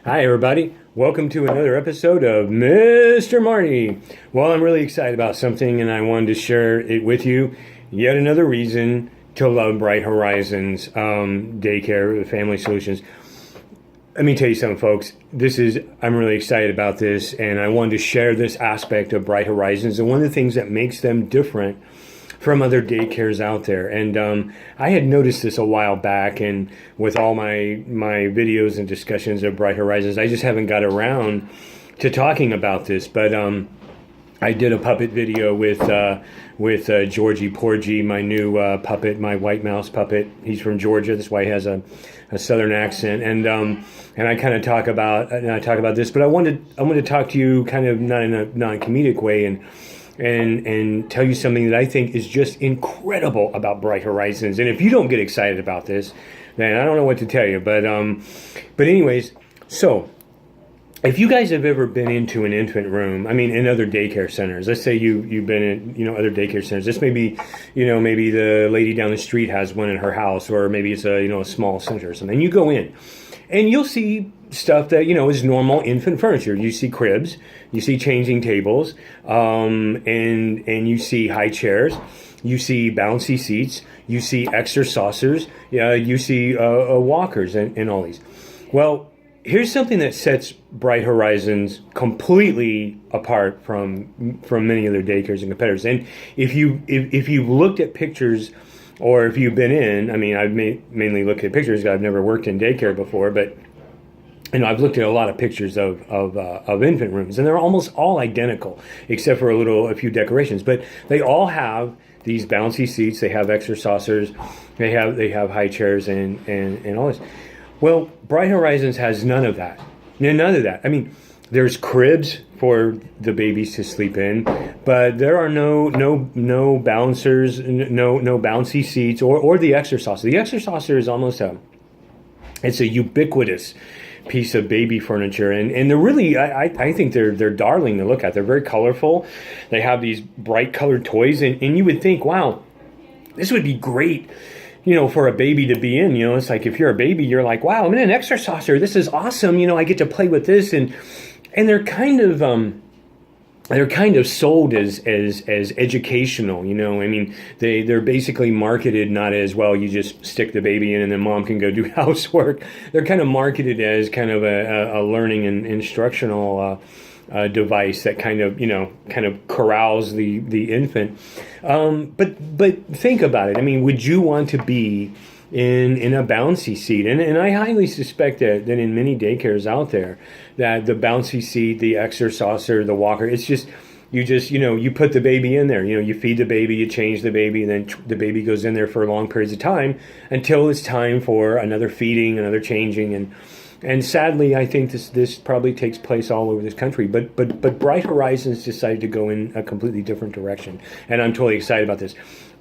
Hi, everybody. Welcome to another episode of Mr. Marty. Well, I'm really excited about something, and I wanted to share it with you. Yet another reason to love Bright Horizons Daycare, Family Solutions. Let me tell you something, folks. I'm really excited about this, and I wanted to share this aspect of Bright Horizons, and one of the things that makes them different from other daycares out there. And I had noticed this a while back, and with all my videos and discussions of Bright Horizons, I just haven't got around to talking about this. But I did a puppet video with Georgie Porgy, my new puppet, my white mouse puppet. He's from Georgia. That's why he has a southern accent. And I kind of talk about this, but I wanted to talk to you kind of not in a non-comedic way and tell you something that I think is just incredible about Bright Horizons. And if you don't get excited about this, then I don't know what to tell you. But anyways, so if you guys have ever been into an infant room, I mean, in other daycare centers, let's say you've been in, other daycare centers. This may be, maybe the lady down the street has one in her house, or maybe it's a small center or something. You go in, and you'll see stuff that is normal infant furniture. You see cribs, you see changing tables, and you see high chairs, you see bouncy seats, you see Exersaucers, you see walkers, and all these. Well, here's something that sets Bright Horizons completely apart from many other daycares and competitors. And if you've looked at pictures, or if you've been in, I mean, I've mainly looked at pictures. I've never worked in daycare before, but I've looked at a lot of pictures of infant rooms, and they're almost all identical, except for a few decorations. But they all have these bouncy seats. They have Exersaucers. They have high chairs and all this. Well, Bright Horizons has none of that. None of that. I mean, there's cribs for the babies to sleep in, but there are no bouncers, no bouncy seats, or the Exersaucer. The Exersaucer is almost a ubiquitous piece of baby furniture, and they're really, I think they're darling to look at. They're very colorful. They have these bright colored toys, and you would think, wow, this would be great, for a baby to be in. It's like, if you're a baby, you're like, wow, I'm in an Exersaucer. This is awesome. I get to play with this, and they're kind of sold as educational. I mean, they're basically marketed not as, well, you just stick the baby in and then mom can go do housework. They're kind of marketed as kind of a learning and instructional device that kind of corrals the infant. But think about it. I mean, would you want to be in a bouncy seat? And I highly suspect that in many daycares out there, that the bouncy seat, the Exersaucer, the walker, it's just, you put the baby in there, you feed the baby, you change the baby, and then the baby goes in there for long periods of time until it's time for another feeding, another changing. And sadly, I think this probably takes place all over this country. But Bright Horizons decided to go in a completely different direction, and I'm totally excited about this.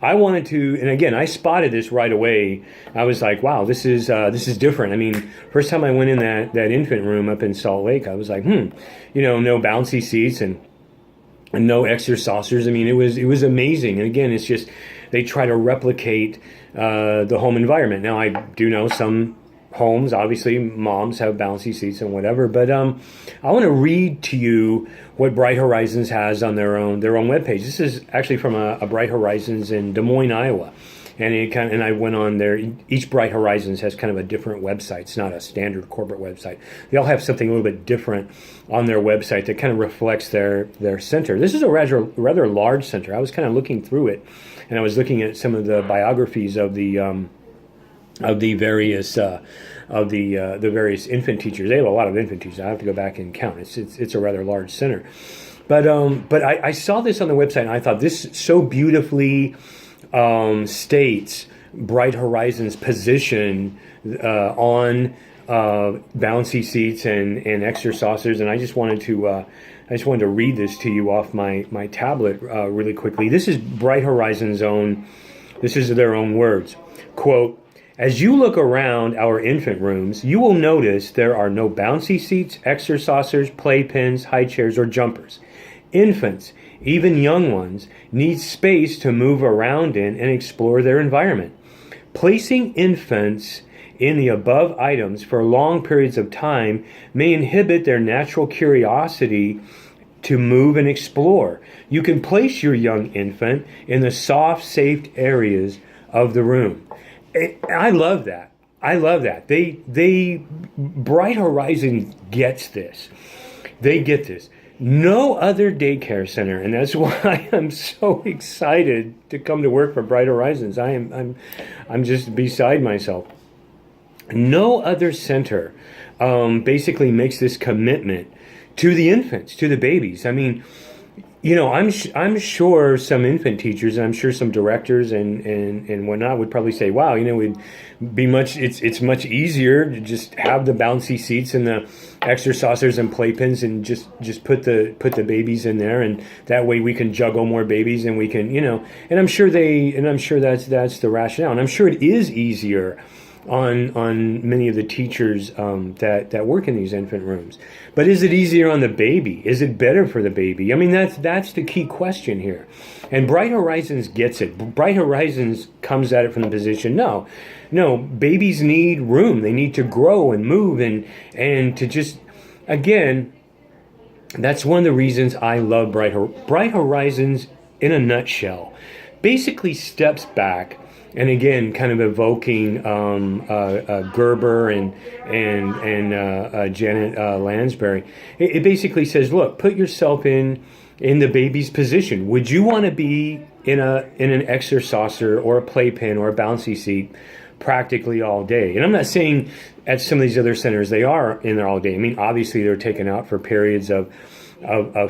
I wanted to, and again, I spotted this right away. I was like, wow, this is different. I mean, first time I went in that infant room up in Salt Lake, I was like, no bouncy seats and no Exersaucers. I mean, it was amazing. And again, it's just, they try to replicate the home environment. Now, I do know some homes, obviously moms have bouncy seats and whatever, but I want to read to you what Bright Horizons has on their own webpage. This is actually from a Bright Horizons in Des Moines, Iowa, and I went on there. Each Bright Horizons has kind of a different website. It's not a standard corporate website. They all have something a little bit different on their website that kind of reflects their center. This is a rather large center. I was kind of looking through it, and I was looking at some of the biographies of the various infant teachers. They have a lot of infant teachers. I have to go back and count. It's a rather large center, but I saw this on the website, and I thought this so beautifully states Bright Horizons' position on bouncy seats and Exersaucers, and I just wanted to read this to you off my tablet really quickly. This is Bright Horizons' own. This is their own words. Quote, "As you look around our infant rooms, you will notice there are no bouncy seats, Exersaucers, playpens, high chairs, or jumpers. Infants, even young ones, need space to move around in and explore their environment. Placing infants in the above items for long periods of time may inhibit their natural curiosity to move and explore. You can place your young infant in the soft, safe areas of the room. I love that. I love that. Bright Horizons gets this. They get this. No other daycare center, and that's why I'm so excited to come to work for Bright Horizons. I'm just beside myself. No other center basically makes this commitment to the infants, to the babies. I mean, I'm sure some infant teachers, and I'm sure some directors and whatnot would probably say, "Wow, it'd be it's much easier to just have the bouncy seats and the Exersaucers and Playpens and just put the babies in there, and that way we can juggle more babies and we can, And I'm sure that's the rationale, and I'm sure it is easier on many of the teachers that work in these infant rooms. But is it easier on the baby? Is it better for the baby? I mean, that's the key question here. And Bright Horizons gets it. Bright Horizons comes at it from the position, no, babies need room. They need to grow and move and to just, again, that's one of the reasons I love Bright Horizons in a nutshell. Basically steps back. And again, kind of evoking Gerber and Janet Lansbury. It basically says, look, put yourself in the baby's position. Would you want to be in an Exersaucer or a Playpen or a Bouncy Seat practically all day? And I'm not saying at some of these other centers they are in there all day. I mean, obviously they're taken out for periods of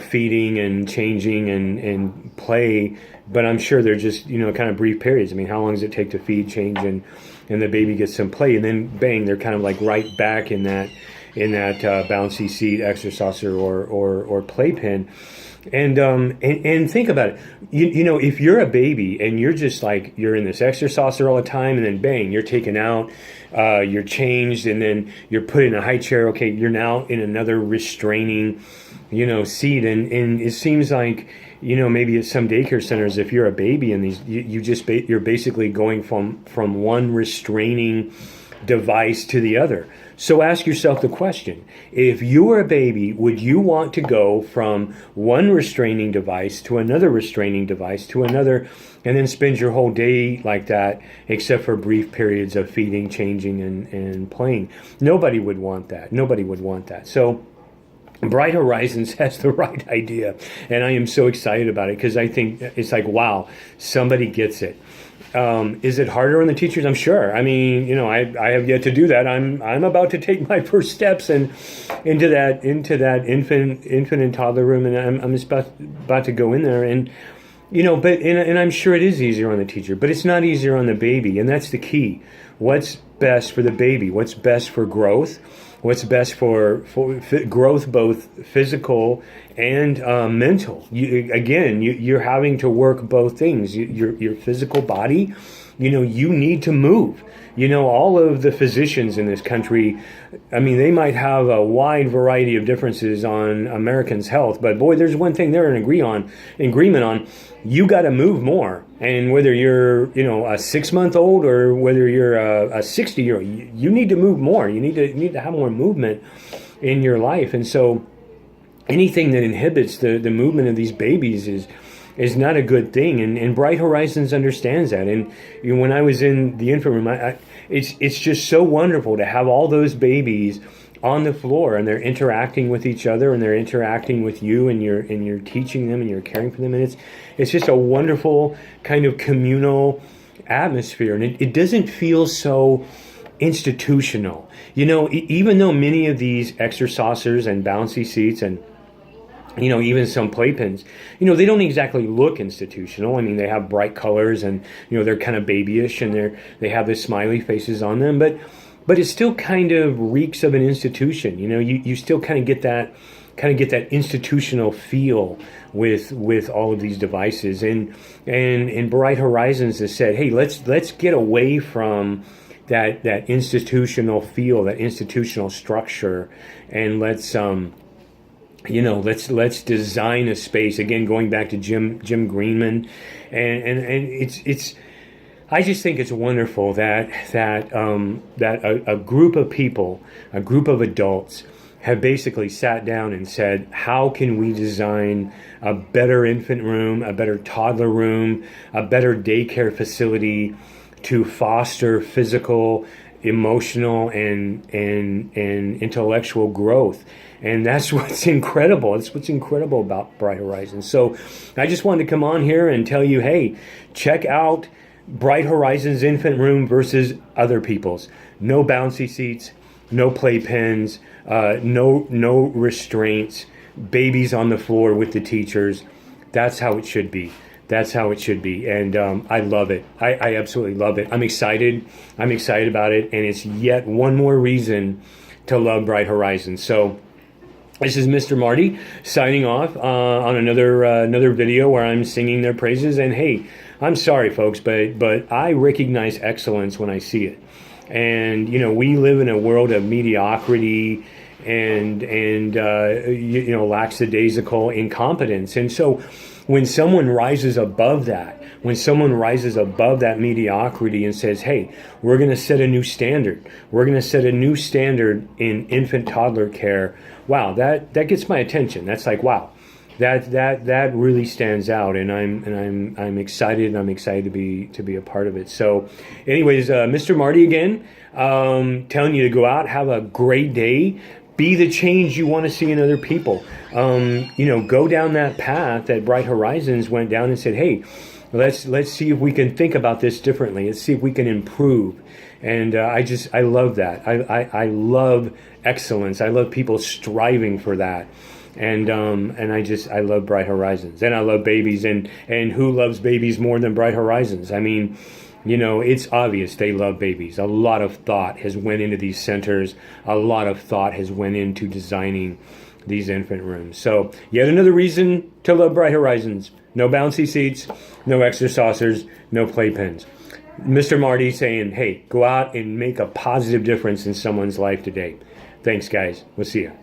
feeding and changing and play, but I'm sure they're just, kind of brief periods. I mean, how long does it take to feed, change, and the baby gets some play, and then bang, they're kind of like right back in that bouncy seat, Exersaucer or Playpen. And think about it. If you're a baby and you're just like, you're in this Exersaucer all the time, and then bang, you're taken out, you're changed, and then you're put in a high chair. Okay, you're now in another restraining, seat, and it seems like, maybe at some daycare centers, if you're a baby in these, you're basically going from one restraining device to the other. So ask yourself the question: if you were a baby, would you want to go from one restraining device to another restraining device to another, and then spend your whole day like that, except for brief periods of feeding, changing, and playing? Nobody would want that. Nobody would want that. So Bright Horizons has the right idea, and I am so excited about it because I think it's like, wow, somebody gets it. Is it harder on the teachers? I'm sure. I mean, I have yet to do that. I'm about to take my first steps into that infant and toddler room, and I'm just about to go in there, and and I'm sure it is easier on the teacher, but it's not easier on the baby, and that's the key. What's best for the baby? What's best for growth? What's best for growth, both physical and mental? You're having to work both things. Your physical body, you need to move. All of the physicians in this country, I mean, they might have a wide variety of differences on Americans' health, but boy, there's one thing they're in agreement on. You got to move more. And whether you're, a 6-month-old or whether you're a 60-year-old, you need to move more. You need to have more movement in your life. And so anything that inhibits the movement of these babies is not a good thing. And Bright Horizons understands that. And when I was in the infant room, it's just so wonderful to have all those babies on the floor, and they're interacting with each other, and they're interacting with you, and you're teaching them, and you're caring for them, and it's just a wonderful kind of communal atmosphere, and it doesn't feel so institutional. Even though many of these Exersaucers and Bouncy Seats and even some Playpens, they don't exactly look institutional. I mean, they have bright colors, and they're kind of babyish, and they have the smiley faces on them, but it still kind of reeks of an institution. You still kind of get that institutional feel with all of these devices. And Bright Horizons has said, hey, let's get away from that institutional feel, that institutional structure, and let's design a space. Again, going back to Jim Greenman, and it's I just think it's wonderful that a group of people, a group of adults, have basically sat down and said, how can we design a better infant room, a better toddler room, a better daycare facility to foster physical, emotional, and intellectual growth. And that's what's incredible. That's what's incredible about Bright Horizons. So I just wanted to come on here and tell you, hey, check out Bright Horizons infant room versus other people's. No bouncy seats, no playpens, no restraints, babies on the floor with the teachers. That's how it should be. That's how it should be. And I love it. I absolutely love it. I'm excited. I'm excited about it. And it's yet one more reason to love Bright Horizons. So this is Mr. Marty signing off on another video where I'm singing their praises. And hey, I'm sorry, folks, but I recognize excellence when I see it. And we live in a world of mediocrity and lackadaisical incompetence. And so when someone rises above that, when someone rises above that mediocrity and says, hey, we're going to set a new standard. We're going to set a new standard in infant toddler care. Wow, that gets my attention. That's like, wow, that really stands out, and I'm excited, and I'm excited to be a part of it. So anyways, Mr. Marty again, telling you to go out, have a great day. Be the change you want to see in other people. Go down that path that Bright Horizons went down and said, hey, let's see if we can think about this differently. Let's see if we can improve. And I love that. I love excellence. I love people striving for that. And I love Bright Horizons. And I love babies. And who loves babies more than Bright Horizons? I mean, it's obvious they love babies. A lot of thought has went into these centers. A lot of thought has went into designing these infant rooms. So yet another reason to love Bright Horizons. No bouncy seats, no Exersaucers, no playpens. Mr. Marty saying, hey, go out and make a positive difference in someone's life today. Thanks, guys. We'll see you.